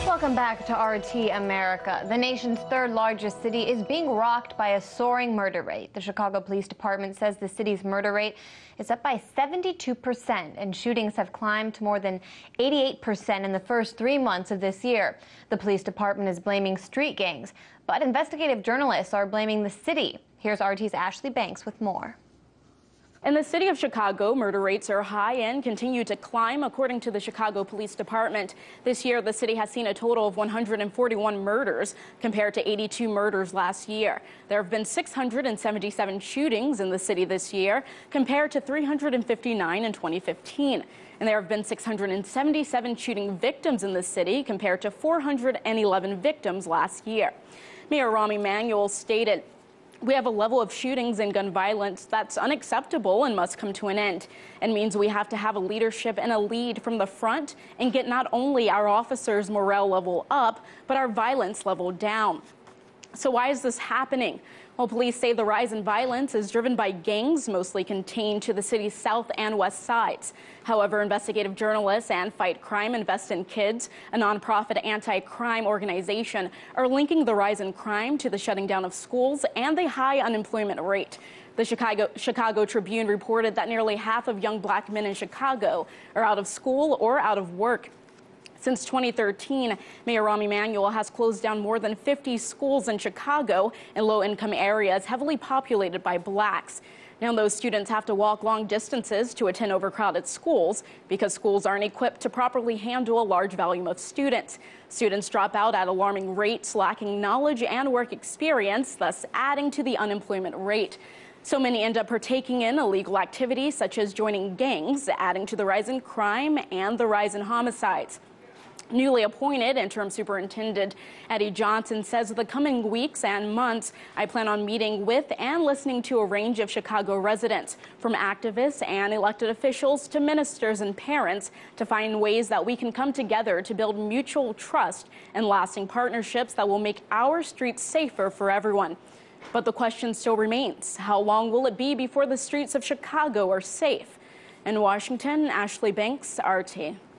Welcome back to RT America. The nation's third largest city is being rocked by a soaring murder rate. The Chicago Police Department says the city's murder rate is up by 72%, and shootings have climbed to more than 88% in the first 3 months of this year. The police department is blaming street gangs, but investigative journalists are blaming the city. Here's RT's Ashlee Banks with more. In the city of Chicago, murder rates are high and continue to climb, according to the Chicago Police Department. This year, the city has seen a total of 141 murders compared to 82 murders last year. There have been 677 shootings in the city this year compared to 359 in 2015. And there have been 677 shooting victims in the city compared to 411 victims last year. Mayor Rahm Emanuel stated, "We have a level of shootings and gun violence that's unacceptable and must come to an end. It means we have to have a leadership and a lead from the front and get not only our officers' morale level up, but our violence level down." So why is this happening? Well, police say the rise in violence is driven by gangs, mostly contained to the city's south and west sides. However, investigative journalists and Fight Crime Invest in Kids, a nonprofit anti-crime organization, are linking the rise in crime to the shutting down of schools and the high unemployment rate. The Chicago Tribune reported that nearly half of young black men in Chicago are out of school or out of work. Since 2013, Mayor Rahm Emanuel has closed down more than 50 schools in Chicago in low-income areas heavily populated by blacks. Now, those students have to walk long distances to attend overcrowded schools because schools aren't equipped to properly handle a large volume of students. Students drop out at alarming rates, lacking knowledge and work experience, thus adding to the unemployment rate. So many end up partaking in illegal activities such as joining gangs, adding to the rise in crime and the rise in homicides. Newly appointed Interim Superintendent Eddie Johnson says the coming weeks and months, "I plan on meeting with and listening to a range of Chicago residents, from activists and elected officials to ministers and parents, to find ways that we can come together to build mutual trust and lasting partnerships that will make our streets safer for everyone." But the question still remains, how long will it be before the streets of Chicago are safe? In Washington, Ashlee Banks, RT.